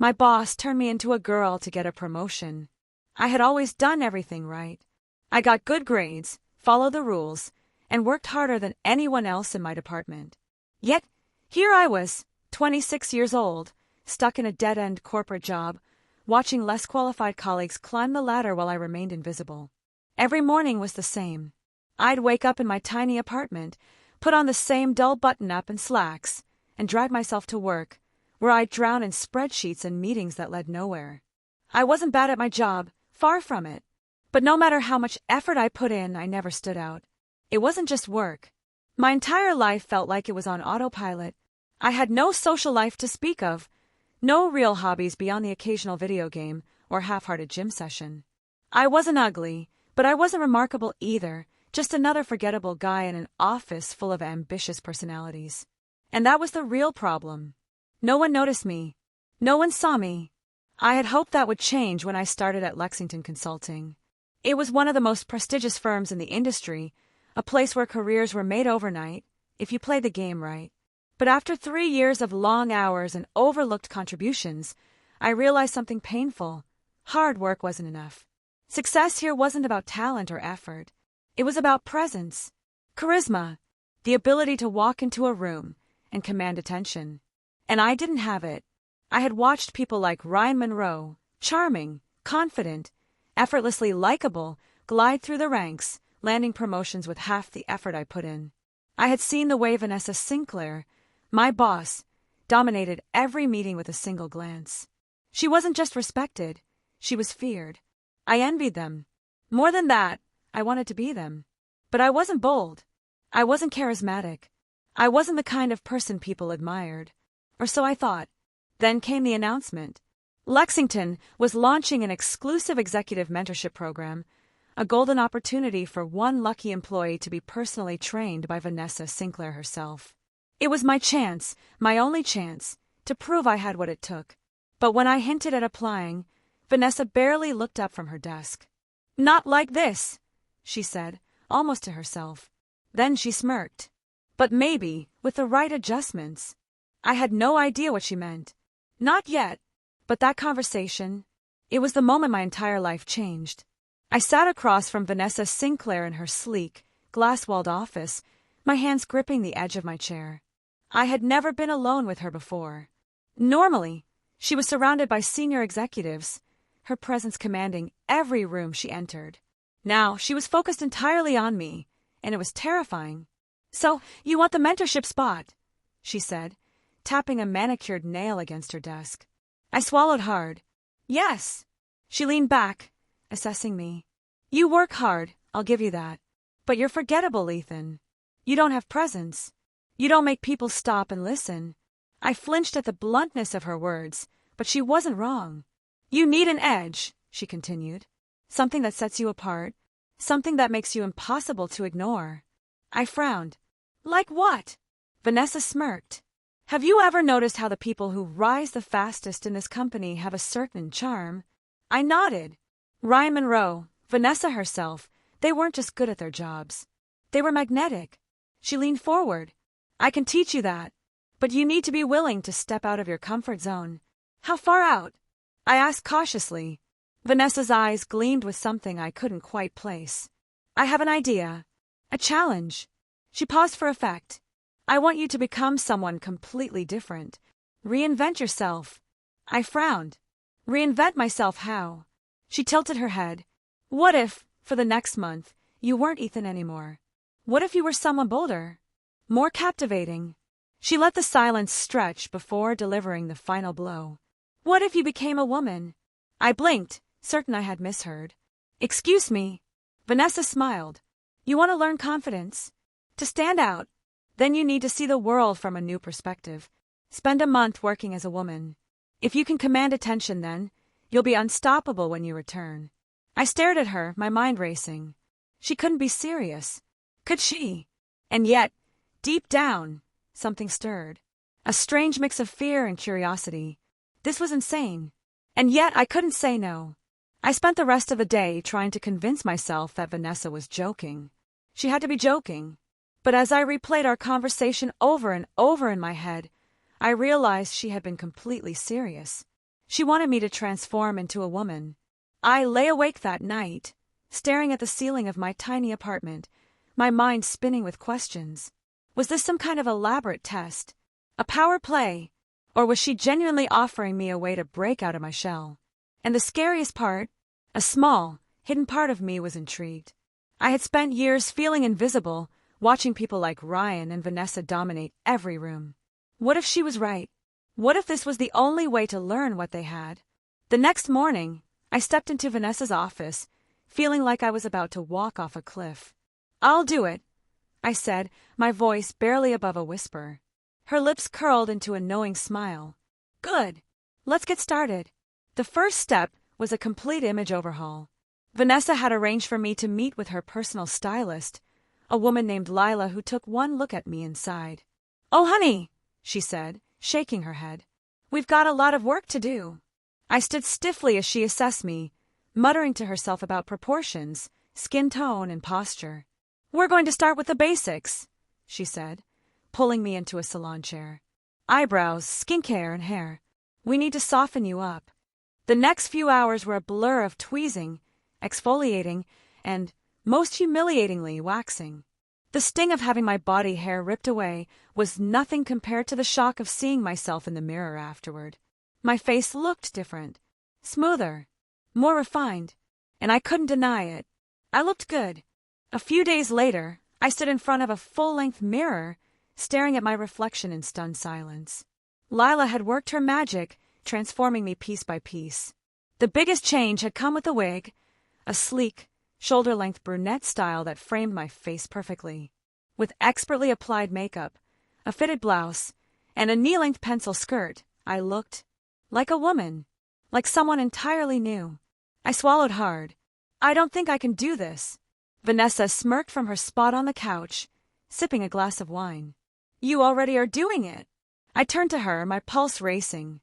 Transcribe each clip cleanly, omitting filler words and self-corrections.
My boss turned me into a girl to get a promotion. I had always done everything right. I got good grades, followed the rules, and worked harder than anyone else in my department. Yet, here I was, 26 years old, stuck in a dead-end corporate job, watching less qualified colleagues climb the ladder while I remained invisible. Every morning was the same. I'd wake up in my tiny apartment, put on the same dull button-up and slacks, and drag myself to work, where I'd drown in spreadsheets and meetings that led nowhere. I wasn't bad at my job, far from it. But no matter how much effort I put in, I never stood out. It wasn't just work. My entire life felt like it was on autopilot. I had no social life to speak of, no real hobbies beyond the occasional video game or half-hearted gym session. I wasn't ugly, but I wasn't remarkable either, just another forgettable guy in an office full of ambitious personalities. And that was the real problem. No one noticed me. No one saw me. I had hoped that would change when I started at Lexington Consulting. It was one of the most prestigious firms in the industry, a place where careers were made overnight, if you played the game right. But after 3 years of long hours and overlooked contributions, I realized something painful. Hard work wasn't enough. Success here wasn't about talent or effort. It was about presence, charisma, the ability to walk into a room and command attention. And I didn't have it. I had watched people like Ryan Monroe, charming, confident, effortlessly likable, glide through the ranks, landing promotions with half the effort I put in. I had seen the way Vanessa Sinclair, my boss, dominated every meeting with a single glance. She wasn't just respected, she was feared. I envied them. More than that, I wanted to be them. But I wasn't bold. I wasn't charismatic. I wasn't the kind of person people admired. Or so I thought. Then came the announcement. Lexington was launching an exclusive executive mentorship program, a golden opportunity for one lucky employee to be personally trained by Vanessa Sinclair herself. It was my chance, my only chance, to prove I had what it took. But when I hinted at applying, Vanessa barely looked up from her desk. "Not like this," she said, almost to herself. Then she smirked. But maybe, with the right adjustments. I had no idea what she meant. Not yet. But that conversation, it was the moment my entire life changed. I sat across from Vanessa Sinclair in her sleek, glass-walled office, my hands gripping the edge of my chair. I had never been alone with her before. Normally, she was surrounded by senior executives, her presence commanding every room she entered. Now, she was focused entirely on me, and it was terrifying. "So, you want the mentorship spot?" she said, tapping a manicured nail against her desk. I swallowed hard. "Yes." She leaned back, assessing me. "You work hard, I'll give you that. But you're forgettable, Ethan. You don't have presence. You don't make people stop and listen." I flinched at the bluntness of her words, but she wasn't wrong. "You need an edge," she continued. "Something that sets you apart. Something that makes you impossible to ignore." I frowned. "Like what?" Vanessa smirked. "Have you ever noticed how the people who rise the fastest in this company have a certain charm?" I nodded. Ryan Monroe, Vanessa herself, they weren't just good at their jobs. They were magnetic. She leaned forward. "I can teach you that. But you need to be willing to step out of your comfort zone." "How far out?" I asked cautiously. Vanessa's eyes gleamed with something I couldn't quite place. "I have an idea. A challenge." She paused for effect. "I want you to become someone completely different. Reinvent yourself." I frowned. "Reinvent myself how?" She tilted her head. "What if, for the next month, you weren't Ethan anymore? What if you were someone bolder? More captivating?" She let the silence stretch before delivering the final blow. "What if you became a woman?" I blinked, certain I had misheard. "Excuse me." Vanessa smiled. "You want to learn confidence? To stand out? Then you need to see the world from a new perspective. Spend a month working as a woman. If you can command attention then, you'll be unstoppable when you return." I stared at her, my mind racing. She couldn't be serious. Could she? And yet, deep down, something stirred. A strange mix of fear and curiosity. This was insane. And yet I couldn't say no. I spent the rest of the day trying to convince myself that Vanessa was joking. She had to be joking. But as I replayed our conversation over and over in my head, I realized she had been completely serious. She wanted me to transform into a woman. I lay awake that night, staring at the ceiling of my tiny apartment, my mind spinning with questions. Was this some kind of elaborate test? A power play? Or was she genuinely offering me a way to break out of my shell? And the scariest part, a small, hidden part of me was intrigued. I had spent years feeling invisible, watching people like Ryan and Vanessa dominate every room. What if she was right? What if this was the only way to learn what they had? The next morning, I stepped into Vanessa's office, feeling like I was about to walk off a cliff. "I'll do it," I said, my voice barely above a whisper. Her lips curled into a knowing smile. "Good. Let's get started." The first step was a complete image overhaul. Vanessa had arranged for me to meet with her personal stylist, a woman named Lila who took one look at me and sighed. "Oh, honey," she said, shaking her head. "We've got a lot of work to do." I stood stiffly as she assessed me, muttering to herself about proportions, skin tone, and posture. "We're going to start with the basics," she said, pulling me into a salon chair. "Eyebrows, skincare, and hair. We need to soften you up." The next few hours were a blur of tweezing, exfoliating, and, most humiliatingly, waxing. The sting of having my body hair ripped away was nothing compared to the shock of seeing myself in the mirror afterward. My face looked different, smoother, more refined, and I couldn't deny it. I looked good. A few days later, I stood in front of a full-length mirror, staring at my reflection in stunned silence. Lila had worked her magic, transforming me piece by piece. The biggest change had come with the wig, a sleek, shoulder-length brunette style that framed my face perfectly. With expertly applied makeup, a fitted blouse, and a knee-length pencil skirt, I looked like a woman, like someone entirely new. I swallowed hard. "I don't think I can do this." Vanessa smirked from her spot on the couch, sipping a glass of wine. "You already are doing it." I turned to her, my pulse racing.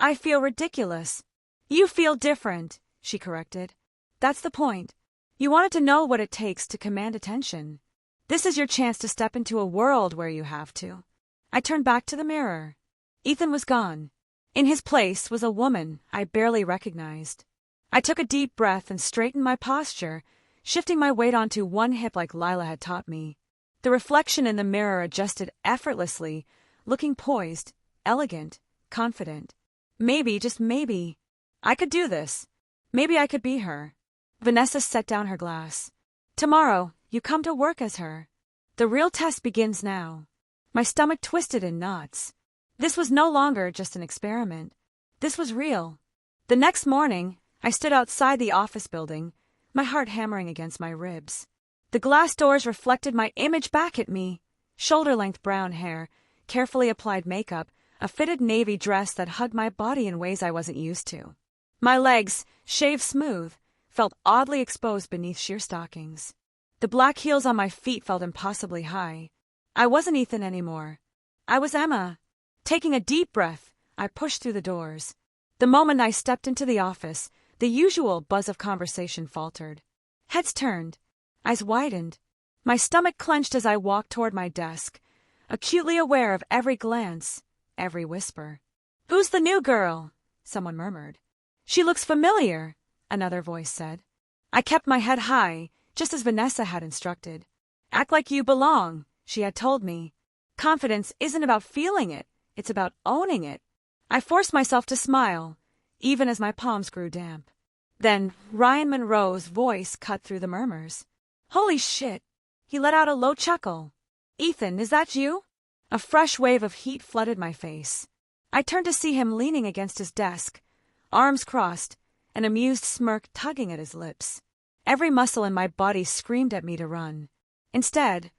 "I feel ridiculous." "You feel different," she corrected. "That's the point. You wanted to know what it takes to command attention. This is your chance to step into a world where you have to." I turned back to the mirror. Ethan was gone. In his place was a woman I barely recognized. I took a deep breath and straightened my posture, shifting my weight onto one hip like Lila had taught me. The reflection in the mirror adjusted effortlessly, looking poised, elegant, confident. Maybe, just maybe, I could do this. Maybe I could be her. Vanessa set down her glass. "Tomorrow, you come to work as her. The real test begins now." My stomach twisted in knots. This was no longer just an experiment. This was real. The next morning, I stood outside the office building, my heart hammering against my ribs. The glass doors reflected my image back at me. Shoulder-length brown hair, carefully applied makeup, a fitted navy dress that hugged my body in ways I wasn't used to. My legs, shaved smooth, felt oddly exposed beneath sheer stockings. The black heels on my feet felt impossibly high. I wasn't Ethan anymore. I was Emma. Taking a deep breath, I pushed through the doors. The moment I stepped into the office, the usual buzz of conversation faltered. Heads turned, eyes widened. My stomach clenched as I walked toward my desk, acutely aware of every glance, every whisper. "Who's the new girl?" someone murmured. "She looks familiar," another voice said. I kept my head high, just as Vanessa had instructed. "Act like you belong," she had told me. Confidence isn't about feeling it, it's about owning it. I forced myself to smile, even as my palms grew damp. Then Ryan Monroe's voice cut through the murmurs. "Holy shit!" He let out a low chuckle. "Ethan, is that you?" A fresh wave of heat flooded my face. I turned to see him leaning against his desk, arms crossed, an amused smirk tugging at his lips. Every muscle in my body screamed at me to run. Instead,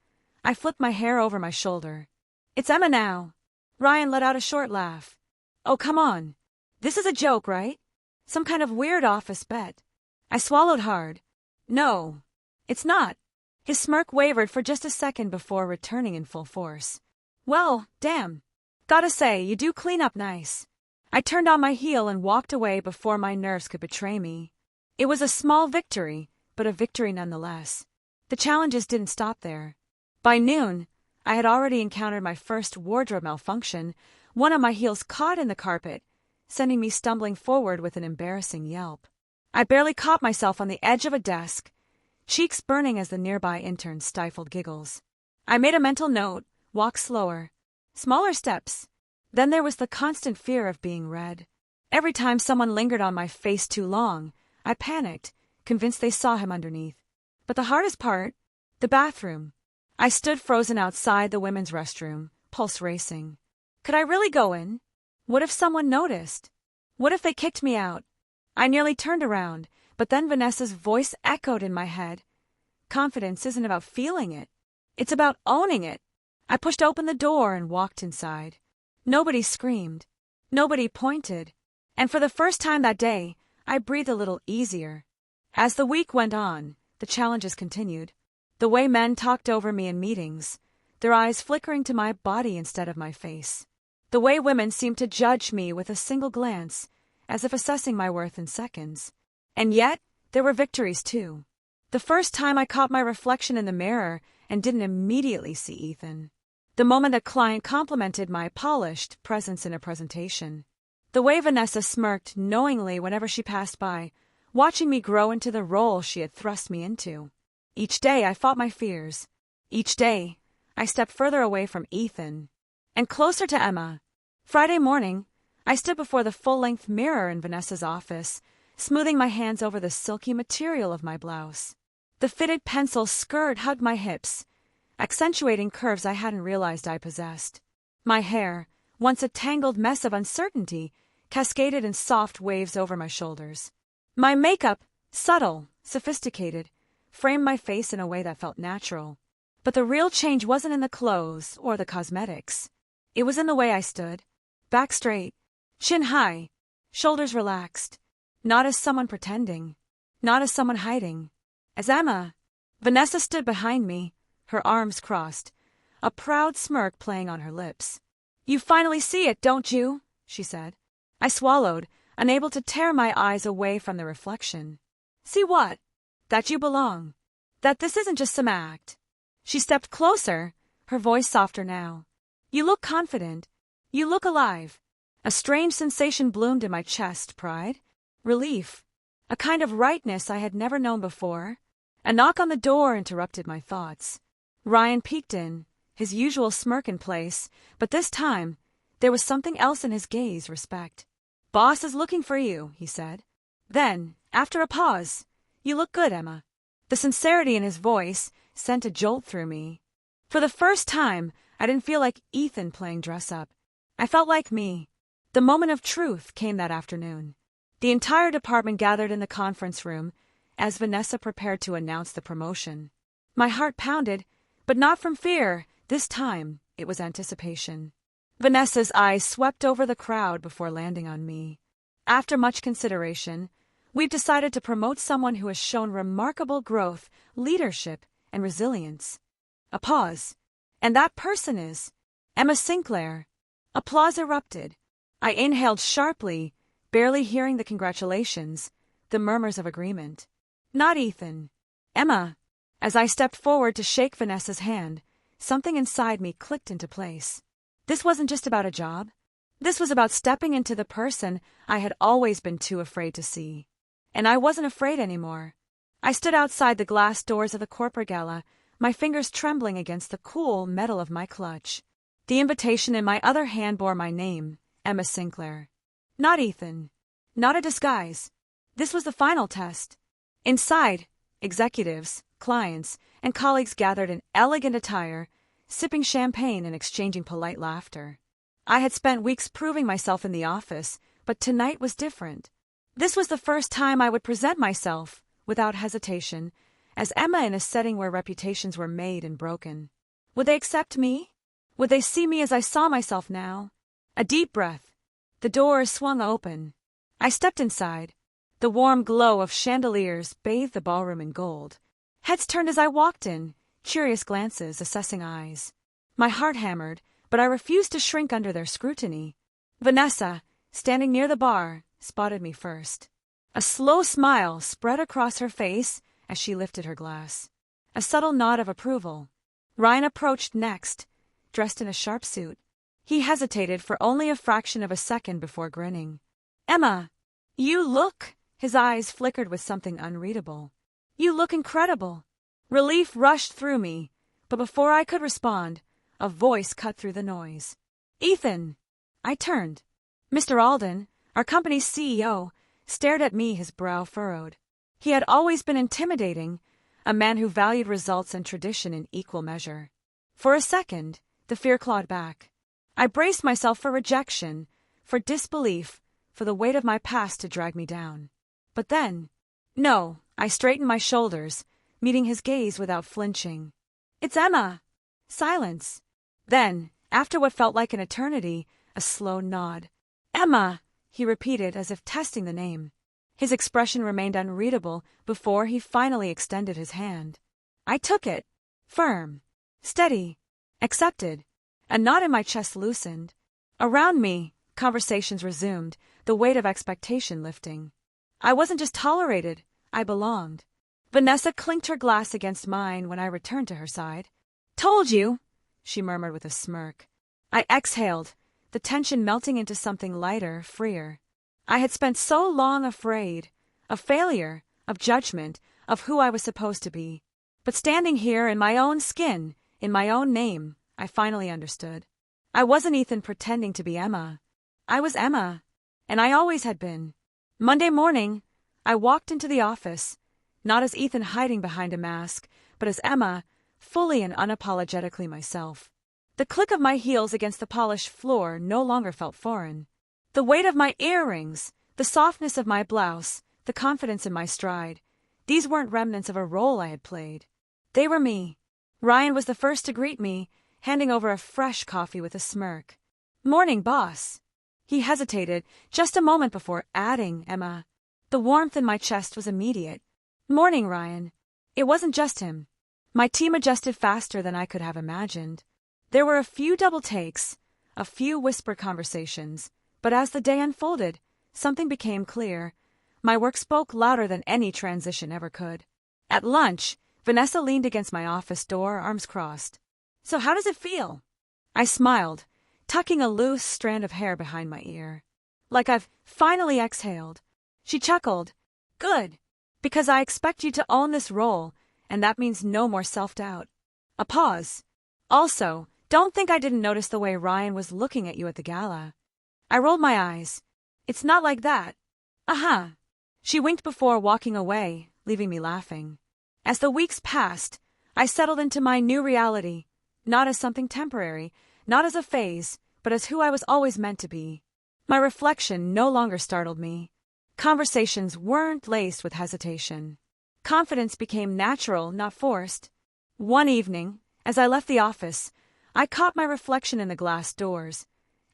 I flipped my hair over my shoulder. "It's Emma now." Ryan let out a short laugh. "Oh, come on. This is a joke, right? Some kind of weird office bet." I swallowed hard. "No, it's not." His smirk wavered for just a second before returning in full force. "Well, damn. Gotta say, you do clean up nice." I turned on my heel and walked away before my nerves could betray me. It was a small victory, but a victory nonetheless. The challenges didn't stop there. By noon, I had already encountered my first wardrobe malfunction. One of my heels caught in the carpet, sending me stumbling forward with an embarrassing yelp. I barely caught myself on the edge of a desk, cheeks burning as the nearby intern stifled giggles. I made a mental note, walk slower, smaller steps. Then there was the constant fear of being read. Every time someone lingered on my face too long, I panicked, convinced they saw him underneath. But the hardest part, the bathroom. I stood frozen outside the women's restroom, pulse racing. Could I really go in? What if someone noticed? What if they kicked me out? I nearly turned around, but then Vanessa's voice echoed in my head. Confidence isn't about feeling it. It's about owning it. I pushed open the door and walked inside. Nobody screamed. Nobody pointed. And for the first time that day, I breathed a little easier. As the week went on, the challenges continued. The way men talked over me in meetings, their eyes flickering to my body instead of my face. The way women seemed to judge me with a single glance, as if assessing my worth in seconds. And yet, there were victories too. The first time I caught my reflection in the mirror and didn't immediately see Ethan. The moment a client complimented my polished presence in a presentation. The way Vanessa smirked knowingly whenever she passed by, watching me grow into the role she had thrust me into. Each day I fought my fears. Each day, I stepped further away from Ethan and closer to Emma. Friday morning, I stood before the full-length mirror in Vanessa's office, smoothing my hands over the silky material of my blouse. The fitted pencil skirt hugged my hips, accentuating curves I hadn't realized I possessed. My hair, once a tangled mess of uncertainty, cascaded in soft waves over my shoulders. My makeup, subtle, sophisticated, framed my face in a way that felt natural. But the real change wasn't in the clothes or the cosmetics. It was in the way I stood, back straight, chin high, shoulders relaxed, not as someone pretending, not as someone hiding. As Emma. Vanessa stood behind me, her arms crossed, a proud smirk playing on her lips. "You finally see it, don't you?" she said. I swallowed, unable to tear my eyes away from the reflection. "See what? That you belong. That this isn't just some act." She stepped closer, her voice softer now. "You look confident. You look alive." A strange sensation bloomed in my chest, pride, relief, a kind of rightness I had never known before. A knock on the door interrupted my thoughts. Ryan peeked in, his usual smirk in place, but this time, there was something else in his gaze, respect. "Boss is looking for you," he said. Then, after a pause, "You look good, Emma." The sincerity in his voice sent a jolt through me. For the first time, I didn't feel like Ethan playing dress-up. I felt like me. The moment of truth came that afternoon. The entire department gathered in the conference room as Vanessa prepared to announce the promotion. My heart pounded, but not from fear. This time, it was anticipation. Vanessa's eyes swept over the crowd before landing on me. After much consideration, we've decided to promote someone who has shown remarkable growth, leadership, and resilience. A pause. And that person is Emma Sinclair. Applause erupted. I inhaled sharply, barely hearing the congratulations, the murmurs of agreement. Not Ethan. Emma. As I stepped forward to shake Vanessa's hand, something inside me clicked into place. This wasn't just about a job. This was about stepping into the person I had always been too afraid to see. And I wasn't afraid anymore. I stood outside the glass doors of the corporate gala, my fingers trembling against the cool metal of my clutch. The invitation in my other hand bore my name, Emma Sinclair. Not Ethan. Not a disguise. This was the final test. Inside, executives, clients, and colleagues gathered in elegant attire, sipping champagne and exchanging polite laughter. I had spent weeks proving myself in the office, but tonight was different. This was the first time I would present myself, without hesitation, as Emma in a setting where reputations were made and broken. Would they accept me? Would they see me as I saw myself now? A deep breath. The doors swung open. I stepped inside. The warm glow of chandeliers bathed the ballroom in gold. Heads turned as I walked in, curious glances, assessing eyes. My heart hammered, but I refused to shrink under their scrutiny. Vanessa, standing near the bar, spotted me first. A slow smile spread across her face as she lifted her glass. A subtle nod of approval. Ryan approached next, dressed in a sharp suit. He hesitated for only a fraction of a second before grinning. Emma, you look. His eyes flickered with something unreadable. You look incredible. Relief rushed through me, but before I could respond, a voice cut through the noise. Ethan! I turned. Mr. Alden, our company's CEO, stared at me, his brow furrowed. He had always been intimidating, a man who valued results and tradition in equal measure. For a second, the fear clawed back. I braced myself for rejection, for disbelief, for the weight of my past to drag me down. But then, no, I straightened my shoulders, meeting his gaze without flinching. It's Emma! Silence. Then, after what felt like an eternity, a slow nod. Emma! He repeated as if testing the name. His expression remained unreadable before he finally extended his hand. I took it. Firm. Steady. Accepted. A knot in my chest loosened. Around me, conversations resumed, the weight of expectation lifting. I wasn't just tolerated, I belonged. Vanessa clinked her glass against mine when I returned to her side. Told you, she murmured with a smirk. I exhaled, the tension melting into something lighter, freer. I had spent so long afraid, of failure, of judgment, of who I was supposed to be. But standing here in my own skin, in my own name, I finally understood. I wasn't Ethan pretending to be Emma. I was Emma, and I always had been. Monday morning, I walked into the office, not as Ethan hiding behind a mask, but as Emma, fully and unapologetically myself. The click of my heels against the polished floor no longer felt foreign. The weight of my earrings, the softness of my blouse, the confidence in my stride, these weren't remnants of a role I had played. They were me. Ryan was the first to greet me, handing over a fresh coffee with a smirk. Morning, boss. He hesitated just a moment before adding, Emma. The warmth in my chest was immediate. Morning, Ryan. It wasn't just him. My team adjusted faster than I could have imagined. There were a few double takes, a few whisper conversations, but as the day unfolded, something became clear. My work spoke louder than any transition ever could. At lunch, Vanessa leaned against my office door, arms crossed. So how does it feel? I smiled, tucking a loose strand of hair behind my ear. Like I've finally exhaled. She chuckled. Good, because I expect you to own this role, and that means no more self-doubt. A pause. Also, don't think I didn't notice the way Ryan was looking at you at the gala. I rolled my eyes. It's not like that. Uh-huh. She winked before walking away, leaving me laughing. As the weeks passed, I settled into my new reality, not as something temporary, not as a phase, but as who I was always meant to be. My reflection no longer startled me. Conversations weren't laced with hesitation. Confidence became natural, not forced. One evening, as I left the office, I caught my reflection in the glass doors.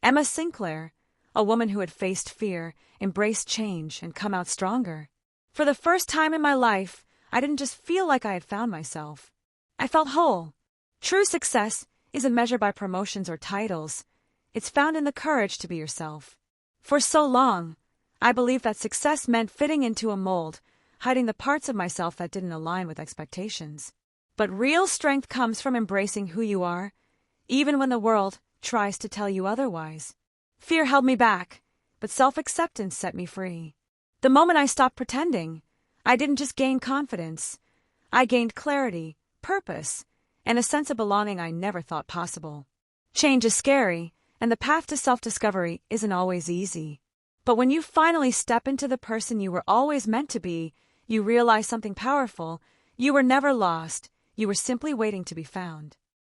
Emma Sinclair, a woman who had faced fear, embraced change, and come out stronger. For the first time in my life, I didn't just feel like I had found myself. I felt whole. True success isn't measured by promotions or titles. It's found in the courage to be yourself. For so long, I believed that success meant fitting into a mold, hiding the parts of myself that didn't align with expectations. But real strength comes from embracing who you are, even when the world tries to tell you otherwise. Fear held me back, but self-acceptance set me free. The moment I stopped pretending, I didn't just gain confidence. I gained clarity, purpose, and a sense of belonging I never thought possible. Change is scary, and the path to self-discovery isn't always easy. But when you finally step into the person you were always meant to be, you realize something powerful. You were never lost. You were simply waiting to be found.